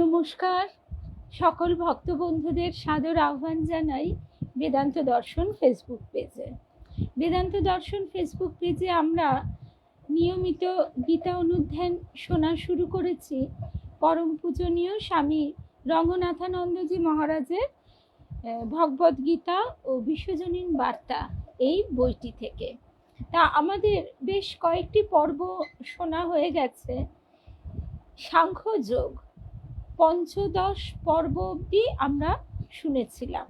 নমস্কার, সকল ভক্ত বন্ধুদের সাদর আহ্বান জানাই বেদান্ত দর্শন ফেসবুক পেজে। বেদান্ত দর্শন ফেসবুক পেজে আমরা নিয়মিত গীতা অনুধ্যান শোনা শুরু করেছি পরম পূজনীয় স্বামী রঙ্গনাথানন্দজি মহারাজের ভগবদ গীতা ও বিশ্বজনীন বার্তা এই বইটি থেকে। তা আমাদের বেশ কয়েকটি পর্ব শোনা হয়ে গেছে। সাংখ্যযোগ পঞ্চদশ পর্ব অবধি আমরা শুনেছিলাম।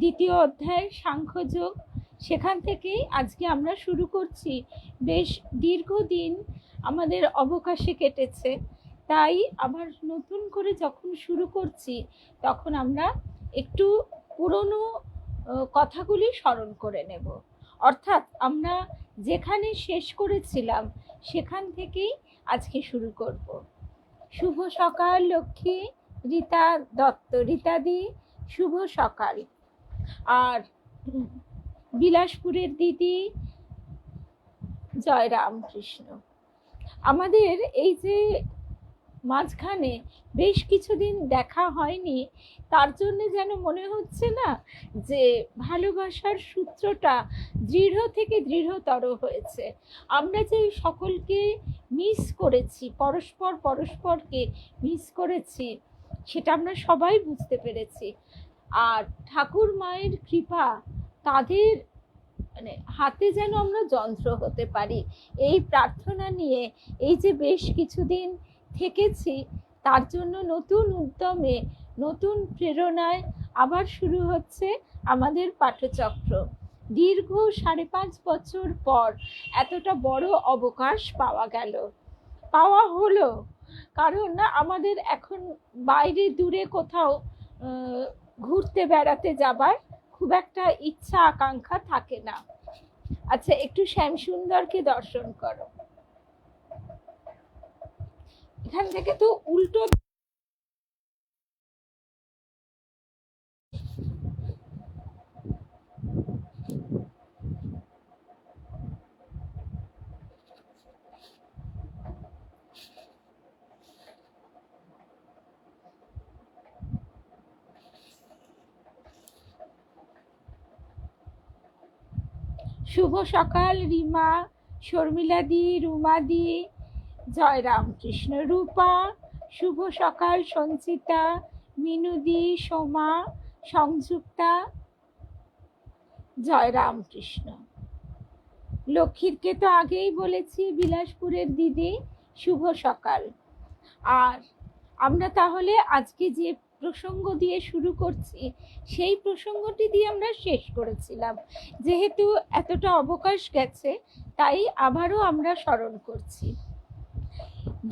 দ্বিতীয় অধ্যায় সাংখ্যযোগ, সেখান থেকেই আজকে আমরা শুরু করছি। বেশ দীর্ঘদিন আমাদের অবকাশে কেটেছে, তাই আবার নতুন করে যখন শুরু করছি তখন আমরা একটু পুরনো কথাগুলি স্মরণ করে নেব। অর্থাৎ আমরা যেখানে শেষ করেছিলাম সেখান থেকেই আজকে শুরু করব। শুভ সকাল লক্ষ্মী, রীতা দত্ত, রীতাদি শুভ সকাল। আর বিলাসপুরের দিদি জয় রামকৃষ্ণ। আমাদের এই যে মাঝখানে বেশ কিছুদিন দেখা হয়নি, তার জন্য যেন মনে হচ্ছে না যে ভালোবাসার সূত্রটা দৃঢ় থেকে দৃঢ়তর হয়েছে। আমরা যে সকলকে মিস করেছি, পরস্পরকে মিস করেছি, সেটা আমরা সবাই বুঝতে পেরেছি। আর ঠাকুর মায়ের কৃপা, তাদের হাতে যেন আমরা যন্ত্র হতে পারি, এই প্রার্থনা নিয়ে এই যে বেশ কিছুদিন থেকেছি, তার জন্য নতুন উদ্যমে, নতুন প্রেরণায় আবার শুরু হচ্ছে আমাদের পাঠচক্র। দীর্ঘ 5.5 বছর পর এতটা বড় অবকাশ পাওয়া হলো, কারণ না আমাদের এখন বাইরে দূরে কোথাও ঘুরতে বেড়াতে যাবার খুব একটা ইচ্ছা আকাঙ্ক্ষা থাকে না। আচ্ছা, একটু শ্যামসুন্দরকে দর্শন করো। এখান থেকে তো উল্টো শুভ সকাল রিমা, শর্মিলাদি, রুমাদি, জয় রামকৃষ্ণ। রূপা শুভ সকাল, সঞ্চিতা, মিনুদি, সোমা, সংযুক্তা, জয় রামকৃষ্ণ। লক্ষ্মীরকে তো আগেই বলেছি, বিলাসপুরের দিদি শুভ সকাল। আর আমরা তাহলে আজকে যে প্রসঙ্গ দিয়ে শুরু করছি, সেই প্রসঙ্গটি দিয়ে আমরা শেষ করেছিলাম। যেহেতু এতটা অবকাশ গেছে, তাই আবারও আমরা স্মরণ করছি।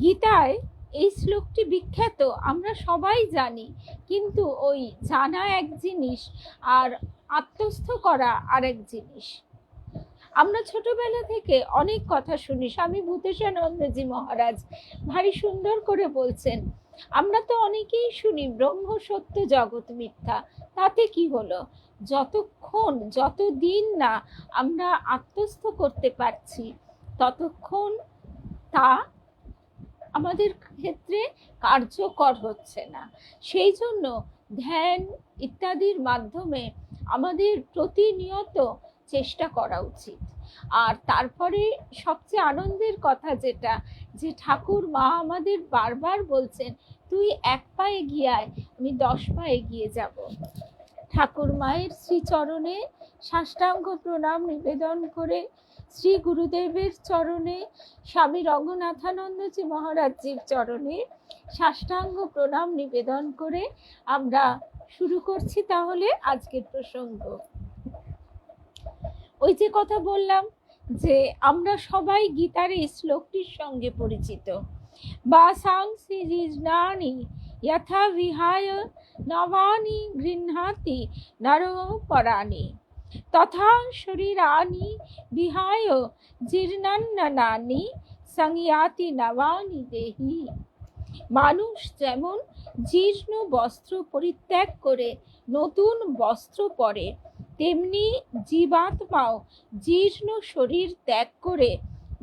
গীতায় এই শ্লোকটি বিখ্যাত, আমরা সবাই জানি, কিন্তু ওই জানা এক জিনিস আর আত্মস্থ করা আরেক জিনিস। আমরা ছোটবেলা থেকে অনেক কথা শুনি। স্বামী ভূতেশানন্দজি মহারাজ ভারী সুন্দর করে বলছেন, আমরা তো অনেকেই শুনি ব্রহ্ম সত্য জগৎ মিথ্যা, তাতে কি হলো? যতদিন না আমরা আত্মস্থ করতে পারছি, ততক্ষণ তা আমাদের ক্ষেত্রে কার্যকর হচ্ছে না। সেই জন্য ধ্যান ইত্যাদির মাধ্যমে আমাদের প্রতিনিয়ত চেষ্টা করা উচিত। আর তারপরে সবচেয়ে আনন্দের কথা যেটা, যে ঠাকুর মা আমাদের বারবার বলছেন, তুই 1 পা এগিয়ে আয়, আমি 10 পা এগিয়ে যাব। ঠাকুর মায়ের শ্রীচরণে সাষ্টাঙ্গ প্রণাম নিবেদন করে, শ্রী গুরুদেবের চরণে, স্বামী রঙ্গনাথানন্দজি মহারাজজির চরণে সাষ্টাঙ্গ প্রণাম নিবেদন করে আমরা শুরু করছি তাহলে আজকের প্রসঙ্গ। ওই যে কথা বললাম যে আমরা সবাই গীতার এই শ্লোকটির সঙ্গে পরিচিত। বাসাংসি রিজনানি যথা বিহায় নবানি গৃহ্ণাতি নরপরাণি তথা শরীরানি বিহায় জীর্ণান্নানি সংয়াতি নবানি দেহি। মানুষ যেমন জীর্ণ বস্ত্র পরিত্যাগ করে নতুন বস্ত্র পরে, তেমনি জীবাত্মাও জীর্ণ শরীর ত্যাগ করে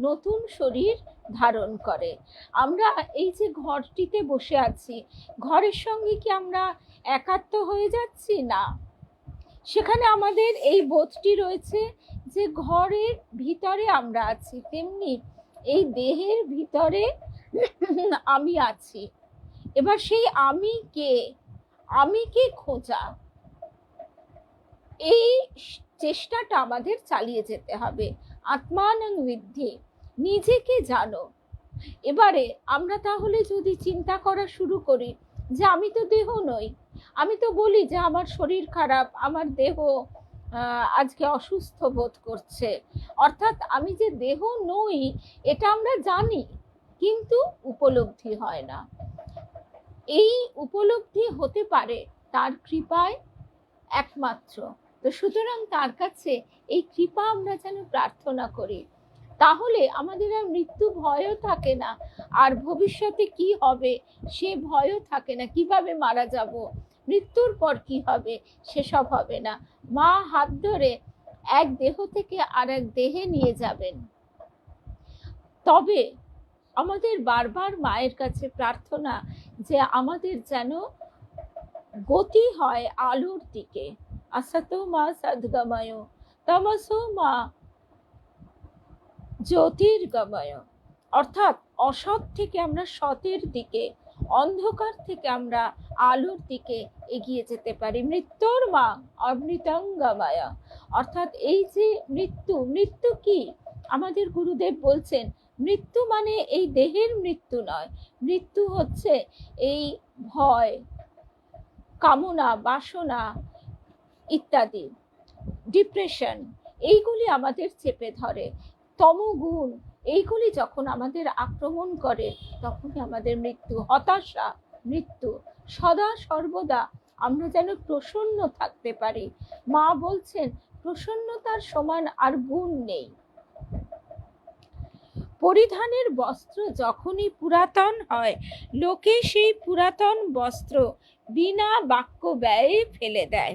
নতুন শরীর ধারণ করে। আমরা এই যে ঘরটিতে বসে আছি, ঘরের সঙ্গে কি আমরা একাত্ম হয়ে যাচ্ছি? না, সেখানে আমাদের এই বোধটি রয়েছে যে ঘরের ভিতরে আমরা আছি, তেমনি এই দেহের ভিতরে আমি আছি। এবার সেই আমি কে খোঁজা, এই চেষ্টাটা আমাদের চালিয়ে যেতে হবে। আত্মানং বিদ্ধি, নিজেকে জানো। এবারে আমরা তাহলে যদি চিন্তা করা শুরু করি যে আমি তো দেহ নই, আমি তো বলি যে আমার শরীর খারাপ, আমার দেহ আজকে অসুস্থ বোধ করছে, অর্থাৎ আমি যে দেহ নই এটা আমরা জানি, কিন্তু উপলব্ধি হয় না। এই উপলব্ধি হতে পারে তার কৃপায় একমাত্র। তো সুতরাং তার কাছে এই কৃপা আমরা যেন প্রার্থনা করি, তাহলে আমাদের আর মৃত্যু ভয়ও থাকে না, আর ভবিষ্যতে কি হবে সে ভয়ও থাকে না, কিভাবে মারা যাব, মৃত্যুর পর কি হবে সেসব হবে না। মা হাত ধরে এক দেহ থেকে আর এক দেহে নিয়ে যাবেন। তবে আমাদের বারবার মায়ের কাছে প্রার্থনা যে আমাদের যেন গতি হয় আলোর দিকে। আসতো মা সদ্গময়, তমসো মা জ্যোতির্গময়, অর্থাৎ অসৎ থেকে আমরা সতের দিকে, অন্ধকার থেকে আমরা আলোর দিকে এগিয়ে যেতে পারি। মৃত্যুর মা অমৃতঙ্গময়, অর্থাৎ এই যে মৃত্যু কি আমাদের গুরুদেব বলছেন, মৃত্যু মানে এই দেহের মৃত্যু নয়, মৃত্যু হচ্ছে এই ভয়, কামনা, বাসনা ইত্যাদি, ডিপ্রেশন, এইগুলি আমাদের চেপে ধরে, তমগুণ এইগুলি যখন আমাদের আক্রমণ করে তখনই আমাদের মৃত্যু। হতাশা, মৃত্যু। সদা সর্বদা আমরা যেন প্রসন্ন থাকতে পারি। মা বলছেন প্রসন্নতার সমান আর গুণ নেই। পরিধানের বস্ত্র যখনই পুরাতন হয়, লোকে সেই পুরাতন বস্ত্র বিনা বাক্য ব্যয়ে ফেলে দেয়।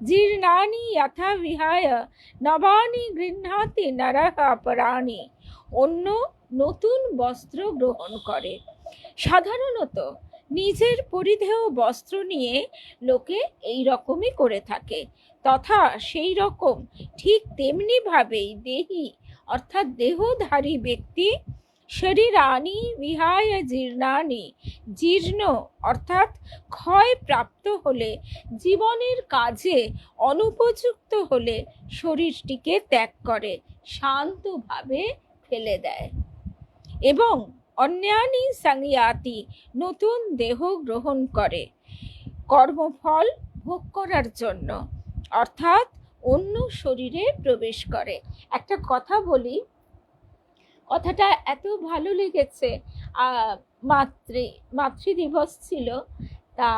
জীর্ণানি যথা বিহায় নবানি গৃহ্ণাতি নরঃ পরাণি, অন্য নতুন বস্ত্র গ্রহণ করে। সাধারণত নিজের পরিধেয় বস্ত্র নিয়ে লোকে এই রকমই করে থাকে, তথা সেই রকম ঠিক তেমনি ভাবেই দেহি অর্থাৎ দেহধারী ব্যক্তি শরীরানি বিহায় জীর্ণানি, জীর্ণ অর্থাৎ ক্ষয় প্রাপ্ত হলে, জীবনের কাজে অনুপযুক্ত হলে শরীরটিকে ত্যাগ করে, শান্তভাবে ফেলে দেয় এবং অন্যানি সংয়াতি, নতুন দেহ গ্রহণ করে কর্মফল ভোগ করার জন্য, অর্থাৎ অন্য শরীরে প্রবেশ করে। একটা কথা বলি, কথাটা এত ভালো লেগেছে। মাতৃদিবস ছিল, তা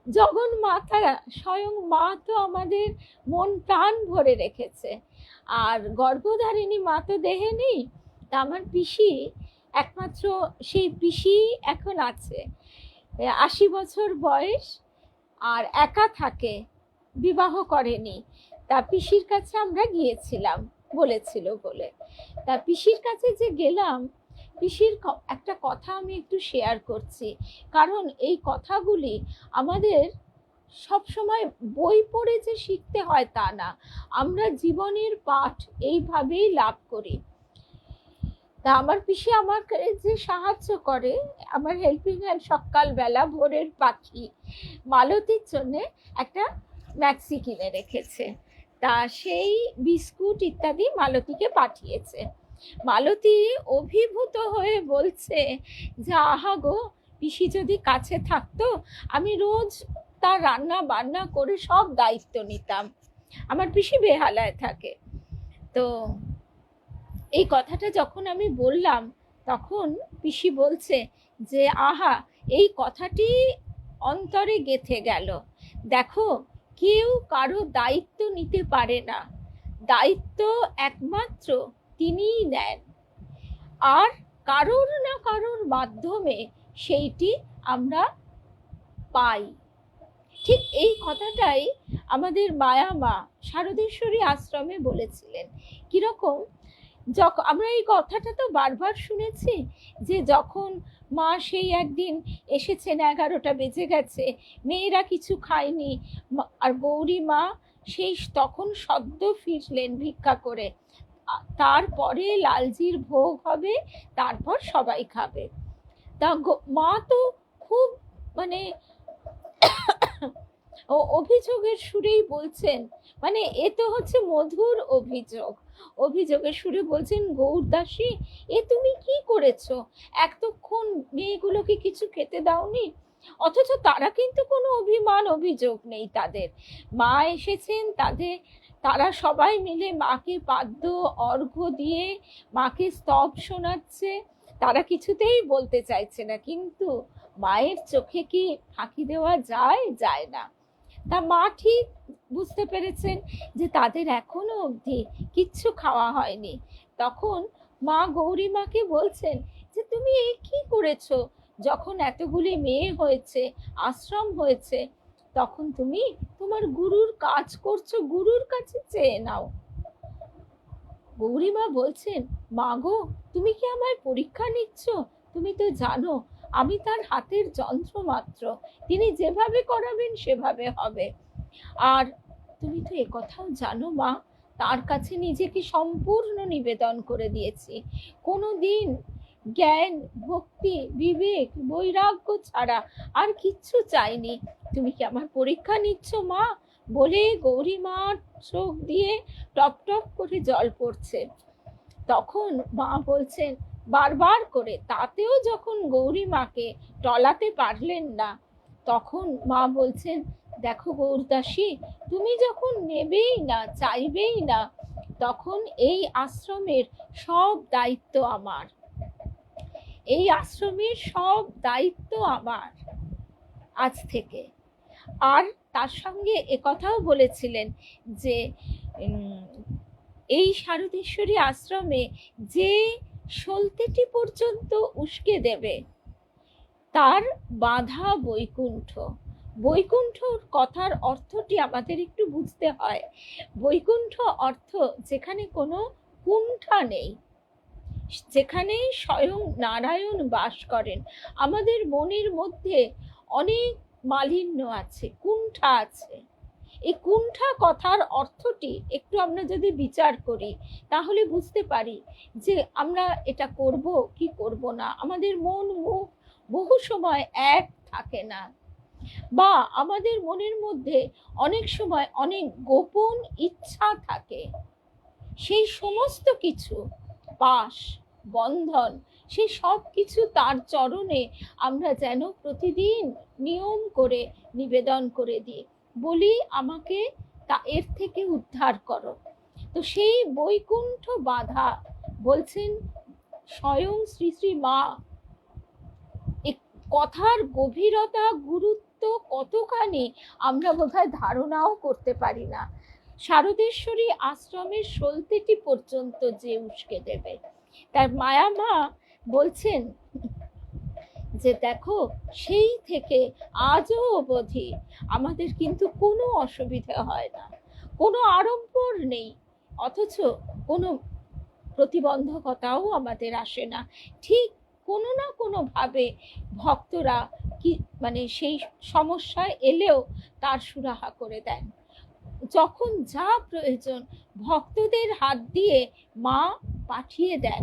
জগন মাতা স্বয়ং মা তো আমাদের মন প্রাণ ভরে রেখেছে, আর গর্ভধারিণী মা তো দেহে নেই। তা আমার পিসি, একমাত্র সেই পিসি এখন আছে, 80 বছর বয়স, আর একা থাকে, বিবাহ করেনি। তা পিসির কাছে আমরা গিয়েছিলাম বলেছিল বলে। তা পিসির কাছে যে গেলাম, পিসির একটা কথা আমি একটু শেয়ার করছি, কারণ এই কথাগুলি আমাদের সব সময় বই পড়ে যে শিখতে হয় তা না, আমরা জীবনের পাঠ এইভাবেই লাভ করি। তা আমার পিসি আমাকে যে সাহায্য করে, আমার হেল্পিং হ্যান্ড, সকালবেলা ভোরের পাখি মালতীর জন্য একটা ম্যাক্সি কিনে রেখেছে। তা সেই বিস্কুট ইত্যাদি মালতীকে পাঠিয়েছে। মালতী অভিভূত হয়ে বলছে যে আহা গো, পিসি যদি কাছে থাকতো, আমি রোজ তার রান্না বান্না করে সব দায়িত্ব নিতাম। আমার পিসি বেহালায় থাকে। তো এই কথাটা যখন আমি বললাম, তখন পিসি বলছে যে আহা, এই কথাটি অন্তরে গেঁথে গেল। দেখো, কেউ কারো দায়িত্ব নিতে পারে না, দায়িত্ব একমাত্র তিনিই নেন, আর কারোর না কারোর মাধ্যমে সেইটি আমরা পাই। ঠিক এই কথাটাই আমাদের মায়া মা শারদেশ্বরী আশ্রমে বলেছিলেন। কিরকম, যখন আমরা এই কথাটা তো বারবার শুনেছি যে যখন মা সেই একদিন এসেছেন, 11টা বেজে গেছে, মেয়েরা কিছু খায়নি, আর গৌরী মা সেই তখন সদ্য ফিরলেন ভিক্ষা করে, তারপরে লালজির ভোগ হবে, তারপর সবাই খাবে। তা মা তো খুব মানে অভিযোগের সুরেই বলছেন, মানে এ তো হচ্ছে মধুর অভিযোগ, অভিযোগের সুরে বলছেন, গৌরদাসী এ তুমি কি করেছো, এতক্ষণ মেয়েগুলোকে কিছু খেতে দাওনি? অথচ তারা কিন্তু কোনো অভিমান অভিযোগ নেই তাদের। মা এসেছেন, তারা সবাই মিলে মাকে পাদ্য অর্ঘ্য দিয়ে মাকে স্তব শোনাচ্ছে, তারা কিছুতেই বলতে চাইছে না, কিন্তু মায়ের চোখে কি ফাঁকি দেওয়া যায়? যায় না। তা মা ঠিক বুঝতে পেরেছেন যে তাদের এখনো অবধি কিচ্ছু খাওয়া হয়নি। তখন মা গৌরী মাকে বলছেন যে তুমি এই কি করেছো, যখন এতগুলি মেয়ে হয়েছে, আশ্রম হয়েছে, তখন তুমি তোমার গুরুর কাজ করছো, গুরুর কাছে চেয়ে নাও। গৌরী মা বলছেন, মা গো, তুমি কি আমায় পরীক্ষা নিচ্ছ? তুমি তো জানো আমি তার হাতের যন্ত্র মাত্র, তিনি যেভাবে করাবেন সেভাবে হবে। আর তুমি তো একথাও জানো মা, তার কাছে নিজেকে সম্পূর্ণ নিবেদন করে দিয়েছি, কোনো দিন জ্ঞান, ভক্তি, বিবেক, বৈরাগ্য ছাড়া আর কিচ্ছু চাইনি। তুমি কি আমার পরীক্ষা নিচ্ছ মা? বলে গৌরী মার চোখ দিয়ে টপ টপ করে জল পড়ছে। তখন মা বলছেন বারবার করে, তাতেও যখন গৌরী মাকে টলাতে পারলেন না, তখন মা বলছেন, দেখো গৌরদাসী, তুমি যখন নেবেই না, চাইবেই না, তখন এই আশ্রমের সব দায়িত্ব আমার, এই আশ্রমের সব দায়িত্ব আমার আজ থেকে। আর তার সঙ্গে একথাও বলেছিলেন যে এই শারদেশ্বরী আশ্রমে যে সলতেটি পর্যন্ত উস্কে দেবে তার বাধা বৈকুণ্ঠ। বৈকুণ্ঠর কথার অর্থটি আমাদের একটু বুঝতে হয়। বৈকুণ্ঠ অর্থ যেখানে কোনো কুণ্ঠা নেই, যেখানে স্বয়ং নারায়ণ বাস করেন। আমাদের মনের মধ্যে অনেক মালিন্য আছে, কুণ্ঠা আছে। এই কুণ্ঠা কথার অর্থটি একটু আমরা যদি বিচার করি তাহলে বুঝতে পারি যে আমরা এটা করব কি করব না, আমাদের মন মুখ বহু সময় এক থাকে না, বা আমাদের মনের মধ্যে অনেক সময় অনেক গোপন ইচ্ছা থাকে। সেই সমস্ত কিছু পাশ বন্ধন, সেই সব কিছু তার চরণে আমরা যেন প্রতিদিন নিয়ম করে নিবেদন করে দিই, বলি আমাকে এর থেকে উদ্ধার করো। তো সেই বৈকুণ্ঠ বাধা বলছেন স্বয়ং শ্রী শ্রী মা। কথার গভীরতা, গুরুত্ব কতখানি আমরা বোধহয় ধারণাও করতে পারি না। শারদেশ্বরী আশ্রমের সলতেটি পর্যন্ত যে উস্কে দেবে, তার মায়া মা বলছেন যে দেখো, সেই থেকে আজও অবধি আমাদের কিন্তু কোনো অসুবিধা হয় না, কোনো আড়ম্বর নেই, অথচ কোনো প্রতিবন্ধকতাও আমাদের আসে না। ঠিক কোনো না কোনোভাবে ভক্তরা কি মানে সেই সমস্যায় এলেও তার সুরাহা করে দেন। যখন যা প্রয়োজন ভক্তদের হাত দিয়ে মা পাঠিয়ে দেন।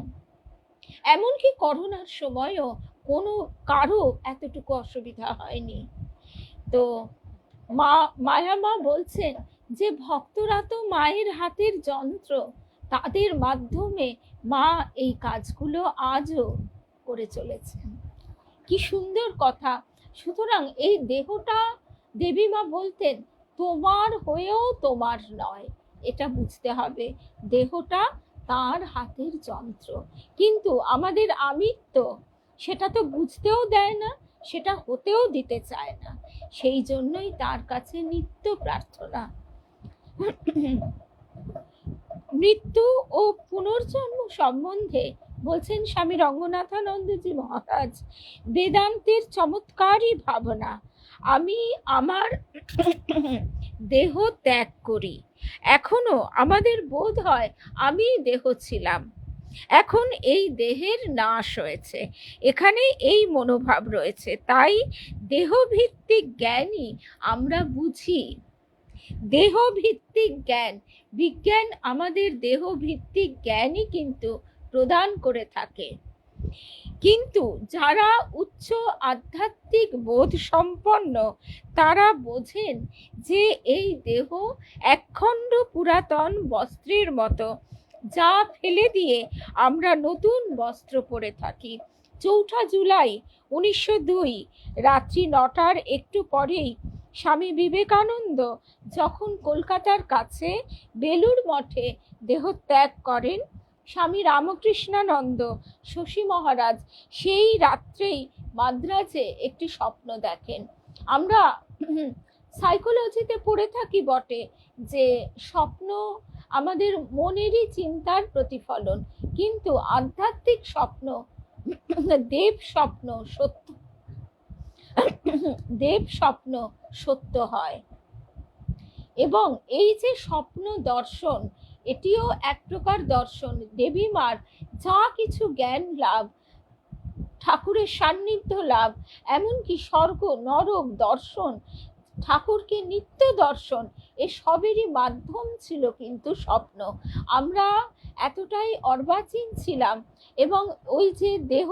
এমনকি করোনার সময়ও কোনো কারো এতটুকু অসুবিধা হয়নি। তো মায়া মা বলছেন যে ভক্তরা তো মায়ের হাতের যন্ত্র, তাদের মাধ্যমে মা এই কাজগুলো আজও করে চলেছেন। কি সুন্দর কথা। সুতরাং এই দেহটা দেবী মা বলতেন তোমার হয়েও তোমার নয়, এটা বুঝতে হবে। দেহটা তার হাতের যন্ত্র, কিন্তু আমাদের আমিত্ব সেটা তো বুঝতেও দেয় না, সেটা হতেও দিতে চায় না। সেই জন্যই তার কাছে নিত্য প্রার্থনা। মৃত্যু ও পুনর্জন্ম সম্বন্ধে বলছেন স্বামী রঙ্গনাথানন্দজি মহারাজ, বেদান্তের চমৎকারী ভাবনা। আমি আমার দেহ ত্যাগ করি, এখনো আমাদের বোধ হয় আমি দেহ ছিলাম, এখন এই দেহের নাশ হয়েছে, এখানে এই মনোভাব রয়েছে। তাই দেহভিত্তিক জ্ঞানই আমরা বুঝি, দেহভিত্তিক জ্ঞান, বিজ্ঞান আমাদের দেহভিত্তিক জ্ঞানই কিন্তু প্রদান করে থাকে। কিন্তু যারা উচ্চ আধ্যাত্মিক বোধ সম্পন্ন তারা বোঝেন যে এই দেহ একখণ্ড পুরাতন বস্ত্রের মতো, যা ফেলে দিয়ে আমরা নতুন বস্ত্র পরে থাকি। ৪ জুলাই ১৯০২ রাত্রি ৯টার একটু পরেই স্বামী বিবেকানন্দ যখন কলকাতার কাছে বেলুড় মঠে দেহত্যাগ করেন, স্বামী রামকৃষ্ণানন্দ শশী মহারাজ সেই রাত্রেই মাদ্রাজে একটি স্বপ্ন দেখেন। আমরা সাইকোলজিতে পড়ে থাকি বটে যে স্বপ্ন আমাদের মনেরই চিন্তার প্রতিফলন, কিন্তু আধ্যাত্মিক স্বপ্ন, দেব স্বপ্ন সত্য, দেব স্বপ্ন সত্য হয়। এবং এই যে স্বপ্ন দর্শন, এটিও এক প্রকার দর্শন। দেবীমার যা কিছু জ্ঞান লাভ, ঠাকুরের সান্নিধ্য লাভ, এমনকি স্বর্গ নরক দর্শন, ঠাকুরকে নিত্য দর্শন, এ সবেরই মাধ্যম ছিল কিন্তু স্বপ্ন। আমরা এতটাই অর্বাচীন ছিলাম এবং ওই যে দেহ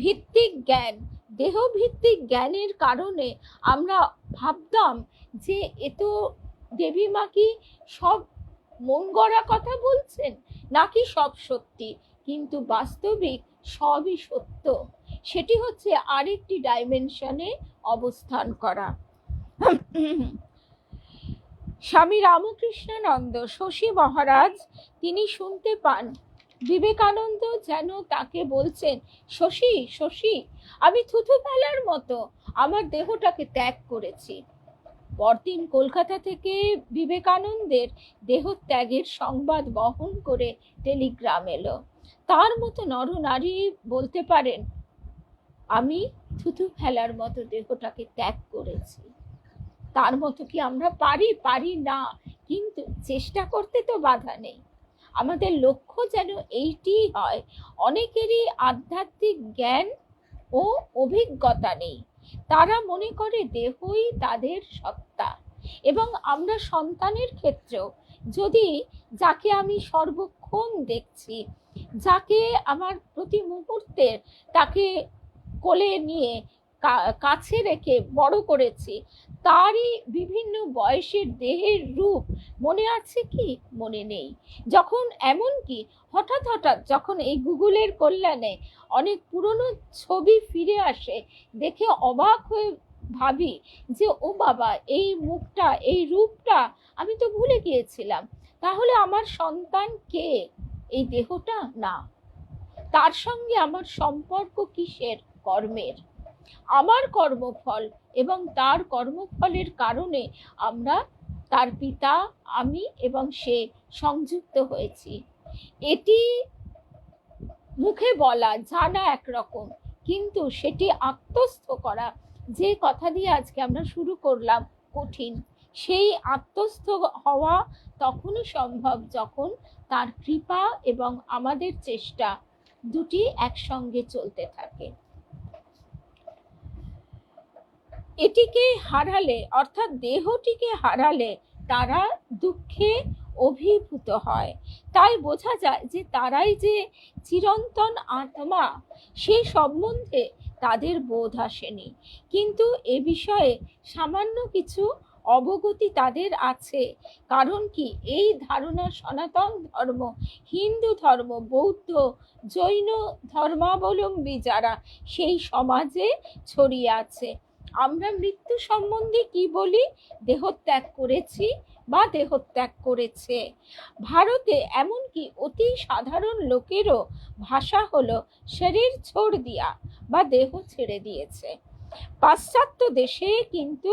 ভিত্তিক জ্ঞান, দেহভিত্তিক জ্ঞানের কারণে আমরা ভাবতাম যে এ তো দেবীমা কি সব মন গড়া কথা বলছেন নাকি সব সত্যি, কিন্তু বাস্তবিক সবই সত্য। সেটি হচ্ছে আরেকটি ডাইমেনশনে অবস্থান করা। স্বামী রামকৃষ্ণানন্দ শশী মহারাজ তিনি শুনতে পান বিবেকানন্দ যেন তাকে বলছেন, শশী শশী, আমি থুথু ফেলার মতো আমার দেহটাকে ত্যাগ করেছি। পরদিন কলকাতা থেকে বিবেকানন্দের দেহত্যাগের সংবাদ বহন করে টেলিগ্রাম এলো। তার মতো নরনারী বলতে পারেন, আমি থুথু ফেলার মতো দেহটাকে ত্যাগ করেছি। তার মতো কি আমরা পারি না, কিন্তু চেষ্টা করতে তো বাধা নেই। আমাদের লক্ষ্য যেন এইটি হয়। অনেকেরই আধ্যাত্মিক জ্ঞান ও অভিজ্ঞতা নেই, তারা মনে করে দেহই তাদের সত্তা। এবং আমরা সন্তানের ক্ষেত্রেও যদি যাকে আমি সর্বক্ষণ দেখছি, যাকে আমার প্রতি মুহূর্তে তাকে কোলে নিয়ে কাছে রেখে বড় করেছি, তারই বিভিন্ন বয়সের দেহের রূপ মনে আছে কি? মনে নেই। যখন এমনকি হঠাৎ যখন এই গুগলের কল্যাণে অনেক পুরনো ছবি ফিরে আসে, দেখে অবাক হয়ে ভাবি যে ও বাবা, এই মুখটা, এই রূপটা আমি তো ভুলে গিয়েছিলাম। তাহলে আমার সন্তান কে? এই দেহটা না। তার সঙ্গে আমার সম্পর্ক কিসের? কর্মের। আমার কর্মফল এবং তার কর্মফলের কারণে আমরা, তার পিতা, আমি এবং সে সংযুক্ত হয়েছি। এটি মুখে বলা, জানা একরকম, কিন্তু সেটি আত্মস্থ করা, যে কথা দিয়ে আজকে আমরা শুরু করলাম, কঠিন। সেই আত্মস্থ হওয়া তখনই সম্ভব যখন তার কৃপা এবং আমাদের চেষ্টা দুটি একসঙ্গে চলতে থাকে। এটিকে হারালে, অর্থাৎ দেহটিকে হারালে তারা দুঃখে অভিভূত হয়। তাই বোঝা যায় যে তারাই যে চিরন্তন আত্মা, সে সম্বন্ধে তাদের বোধ আসেনি। কিন্তু এ বিষয়ে সামান্য কিছু অবগতি তাদের আছে। কারণ কি? এই ধারণা সনাতন ধর্ম, হিন্দু ধর্ম, বৌদ্ধ, জৈন ধর্মাবলম্বী যারা সেই সমাজে ছড়িয়ে আছে। আমরা মৃত্যু সম্বন্ধে কি বলি? দেহত্যাগ করেছি বা দেহত্যাগ করেছে। ভারতে এমনকি অতি সাধারণ লোকেরও ভাষা হলো শরীর ছোড় দিয়া বা দেহ ছেড়ে দিয়েছে। পাশ্চাত্য দেশে কিন্তু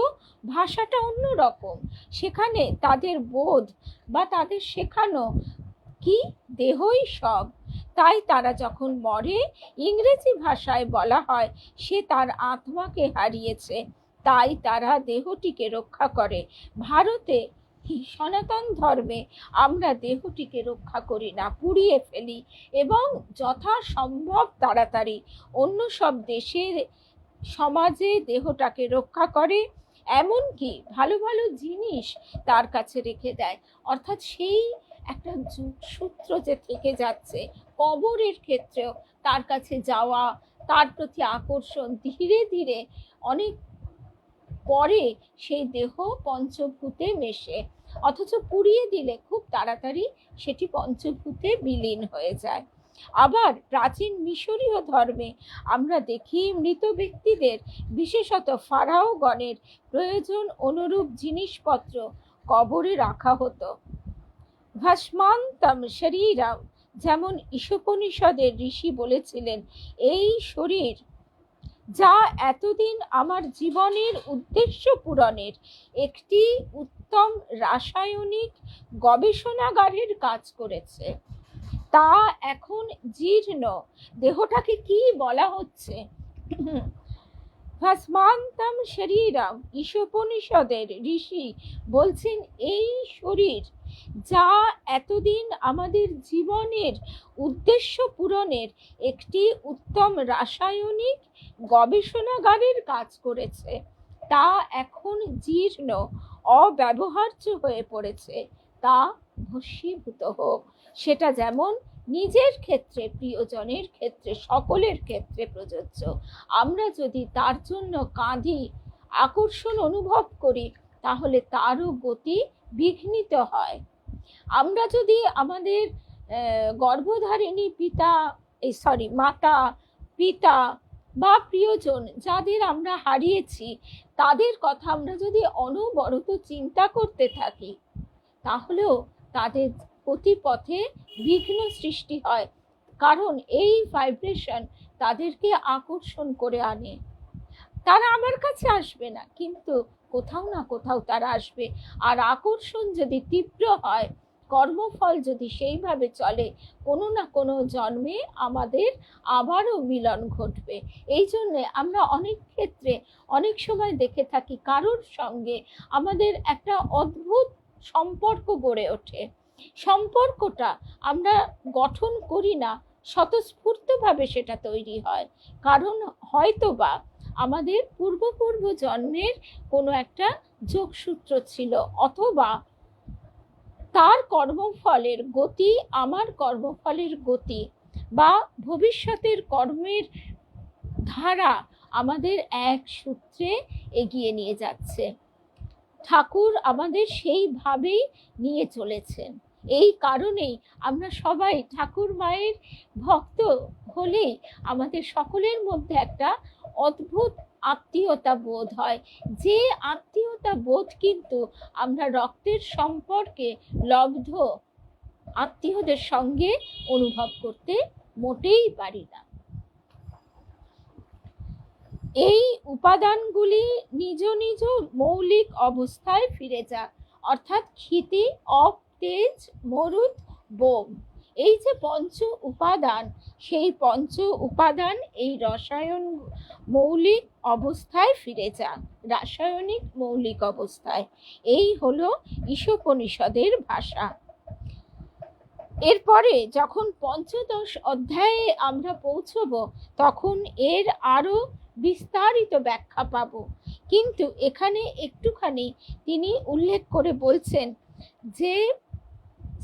ভাষাটা অন্যরকম। সেখানে তাদের বোধ বা তাদের শেখানো কি? দেহই সব। তাই তারা যখন মরে, ইংরেজি ভাষায় বলা হয় সে তার আত্মাকে হারিয়েছে, তাই তারা দেহটিকে রক্ষা করে। ভারতে সনাতন ধর্মে আমরা দেহটিকে রক্ষা করি না, পুড়িয়ে ফেলি এবং যথাসম্ভব তাড়াতাড়ি অন্য সব দেশের সমাজে দেহটাকে রক্ষা করে, এমনকি ভালো ভালো জিনিস তার কাছে রেখে দেয়। অর্থাৎ সেই একটা সূত্র যে থেকে যাচ্ছে, কবরের ক্ষেত্রেও তার কাছে যাওয়া, তার প্রতি আকর্ষণ, ধীরে ধীরে অনেক পরে সেই দেহ পঞ্চভূতে মেশে, অথচ পুড়িয়ে দিলে খুব তাড়াতাড়ি সেটি পঞ্চভূতে বিলীন হয়ে যায়। আবার প্রাচীন মিশরীয় ধর্মে আমরা দেখি মৃত ব্যক্তিদের, বিশেষত ফারাওগণের প্রয়োজন অনুরূপ জিনিসপত্র কবরে রাখা হতো। ভস্মান্তম শরীরম, যেমন ঈশোপনিষদের ঋষি বলেছিলেন, এই শরীর যা এতদিন আমার জীবনের উদ্দেশ্য পূরণের একটি উত্তম রাসায়নিক গবেষণাগারের কাজ করেছে, তা এখন জীর্ণ। দেহটাকে কি বলা হচ্ছে? ভস্মান্তম শরীরম, ঈশোপনিষদের ঋষি বলছেন এই শরীর যা এতদিন আমাদের জীবনের উদ্দেশ্য পূরণের একটি উত্তম রাসায়নিক গবেষণাগারের কাজ করেছে, তা এখন জীর্ণ, অব্যবহার্য হয়ে পড়েছে, তা ভস্মীভূত হোক। সেটা যেমন নিজের ক্ষেত্রে, প্রিয়জনের ক্ষেত্রে, সকলের ক্ষেত্রে প্রযোজ্য। আমরা যদি তার জন্য কাঁদি, আকর্ষণ অনুভব করি, তাহলে তারও গতি বিঘ্নিত হয়। আমরা যদি আমাদের গর্ভধারিণী মাতা, পিতা বা প্রিয়জন যাদের আমরা হারিয়েছি, তাদের কথা আমরা যদি অনবরত চিন্তা করতে থাকি, তাহলেও তাদের গতিপথে বিঘ্ন সৃষ্টি হয়। কারণ এই ভাইব্রেশন তাদেরকে আকর্ষণ করে আনে। তারা আমার কাছে আসবে না, কিন্তু কোথাও না কোথাও তারা আসবে। আর আকর্ষণ যদি তীব্র হয়, কর্মফল যদি সেইভাবে চলে, কোনো না কোনো জন্মে আমাদের আবারও মিলন ঘটবে। এই জন্যে আমরা অনেক ক্ষেত্রে অনেক সময় দেখে থাকি কারোর সঙ্গে আমাদের একটা অদ্ভুত সম্পর্ক গড়ে ওঠে। সম্পর্কটা আমরা গঠন করি না, স্বতঃস্ফূর্তভাবে সেটা তৈরি হয়। কারণ হয়তোবা আমাদের পূর্ব জন্মের কোনো একটা যোগসূত্র ছিল, অথবা তার কর্মফলের গতি আমার কর্মফলের গতি, বা ভবিষ্যতের কর্মের ধারা আমাদের এক সূত্রে এগিয়ে নিয়ে যাচ্ছে। ঠাকুর আমাদের সেইভাবেই নিয়ে চলেছেন। এই কারণেই আমরা সবাই ঠাকুর মায়ের ভক্ত হলেই আমাদের সকলের মধ্যে একটা অদ্ভুত আত্মীয়তা বোধ হয়, যে আত্মীয়তা বোধ কিন্তু আমরা রক্তের সম্পর্কে লব্ধ আত্মীয়দের সঙ্গে অনুভব করতে মোটেই পারি না। এই উপাদানগুলি নিজ নিজ মৌলিক অবস্থায় ফিরে যাক, অর্থাৎ ক্ষিতি, অপ, তেজ, মরুত, বোম, এই যে পঞ্চ উপাদান, সেই পঞ্চ উপাদান এই রসায়ন মৌলিক অবস্থায় ফিরে যাক, রাসায়নিক মৌলিক অবস্থায়। এই হলো ঈশোপনিষদের ভাষা। এরপরে যখন পঞ্চদশ অধ্যায়ে আমরা পৌঁছব, তখন এর আরো বিস্তারিত ব্যাখ্যা পাব। কিন্তু এখানে একটুখানি তিনি উল্লেখ করে বলছেন যে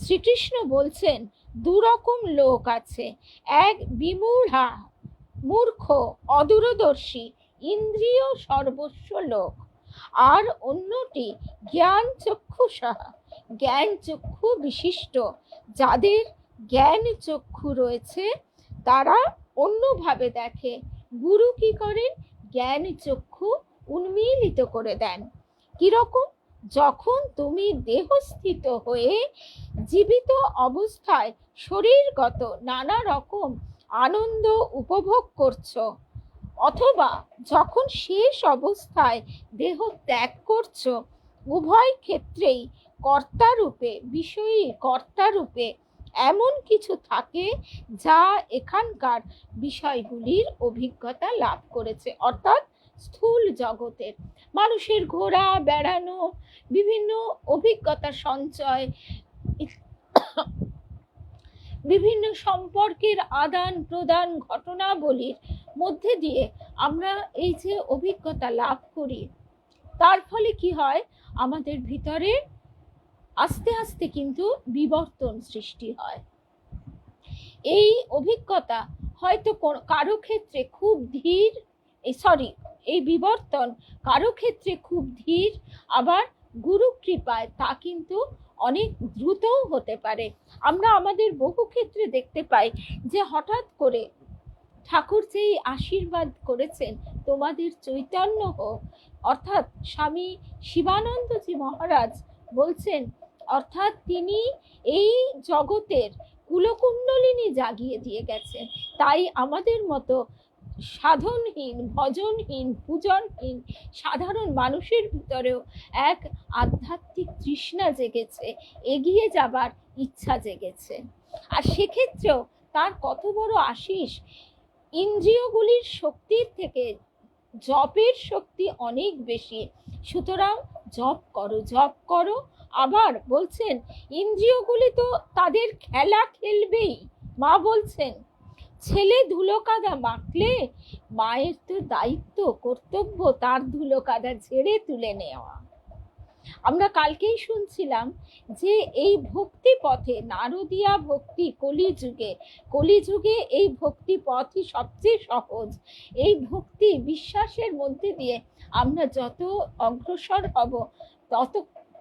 শ্রীকৃষ্ণ বলছেন দুরকম লোক আছে, এক বিমূঢ়া, মূর্খ, অদূরদর্শী, ইন্দ্রিয় সর্বস্ব লোক, আর অন্যটি জ্ঞান চক্ষুষা, জ্ঞান চক্ষু বিশিষ্ট। যাদের জ্ঞান চক্ষু রয়েছে তারা অন্যভাবে দেখে। গুরু কি করেন? জ্ঞান চক্ষু উন্মীলিত করে দেন। কিরকম? যখন তুমি দেহস্থিত হয়ে জীবিত অবস্থায় শরীরগত নানা রকম আনন্দ উপভোগ করছো, অথবা যখন শেষ অবস্থায় দেহ ত্যাগ করছো, উভয় ক্ষেত্রেই কর্তারূপে, বিষয়ী কর্তারূপে এমন কিছু থাকে যা এখানকার বিষয়গুলির অভিজ্ঞতা লাভ করেছে, অর্থাৎ স্থূল জগতের, মানুষের ঘোরা বেড়ানো, বিভিন্ন অভিজ্ঞতা সঞ্চয়, বিভিন্ন সম্পর্কের আদান প্রদান, ঘটনাবলীর মধ্যে দিয়ে আমরা এই যে অভিজ্ঞতা লাভ করি, তার ফলে কি হয়, আমাদের ভিতরে আস্তে আস্তে কিন্তু বিবর্তন সৃষ্টি হয়। এই অভিজ্ঞতা হয়তো কারো ক্ষেত্রে খুব ধীর, এই বিবর্তন কারো ক্ষেত্রে খুব ধীর, আবার গুরু কৃপায় তা কিন্তু অনেক দ্রুতও হতে পারে। আমরা আমাদের বহু ক্ষেত্রে দেখতে পাই যে হঠাৎ করে ঠাকুর যেই আশীর্বাদ করেছেন, তোমাদের চৈতন্য হোক, অর্থাৎ স্বামী শিবানন্দজি মহারাজ বলছেন, অর্থাৎ তিনি এই জগতের কুলকুণ্ডলিনী জাগিয়ে দিয়ে গেছেন। তাই আমাদের মতো সাধনহীন, ভজনহীন, পূজনহীন সাধারণ মানুষের ভিতরেও এক আধ্যাত্মিক তৃষ্ণা জেগেছে, এগিয়ে যাবার ইচ্ছা জেগেছে। আর সেক্ষেত্রেও তার কত বড় আশীষ, ইন্দ্রিয়গুলির শক্তির থেকে জপের শক্তি অনেক বেশি। সুতরাং জপ করো, জপ করো। আবার বলছেন ইন্দ্রিয়গুলি তো তাদের খেলা খেলবেই। মা বলছেন ছেলে ধুলো কাদা মাখলে মায়ের তো দায়িত্ব, কর্তব্য তার ধুলো কাদা ঝেড়ে তুলে নেওয়া। আমরা কালকেই শুনছিলাম যে এই ভক্তি পথে, নারদীয়া ভক্তি কলিযুগে এই ভক্তি পথই সবচেয়ে সহজ। এই ভক্তি বিশ্বাসের মধ্যে দিয়ে আমরা যত অগ্রসর হব,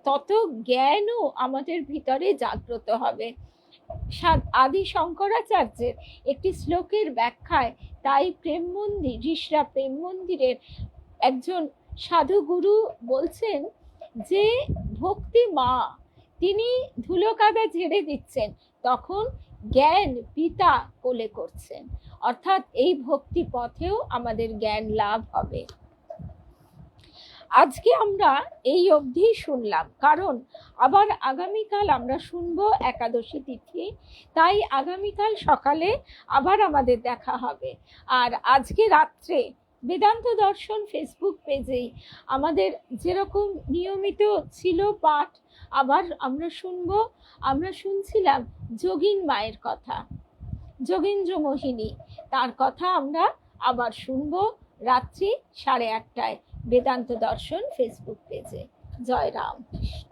তত জ্ঞানও আমাদের ভিতরে জাগ্রত হবে। আদি শঙ্করাচার্যের একটি শ্লোকের ব্যাখ্যায় তাই ঋষরা প্রেম মন্দিরের একজন সাধুগুরু বলছেন যে ভক্তি মা, তিনি ধুলো কাদা ঝেড়ে দিচ্ছেন, তখন জ্ঞান পিতা কোলে করছেন। অর্থাৎ এই ভক্তি পথেও আমাদের জ্ঞান লাভ হবে। আজকে আমরা এই অবধি শুনলাম, কারণ আবার আগামীকাল আমরা শুনবো একাদশী তিথি। তাই আগামীকাল সকালে আবার আমাদের দেখা হবে। আর আজকে রাত্রে বেদান্ত দর্শন ফেসবুক পেজেই আমাদের যেরকম নিয়মিত ছিল পাঠ, আবার আমরা শুনছিলাম যোগিন মায়ের কথা, যোগীন্দ্র মোহিনী, তার কথা আমরা আবার শুনবো রাত্রি 8:30টায় বেদান্ত দর্শন ফেসবুক পেজে। জয় রাম কৃষ্ণ।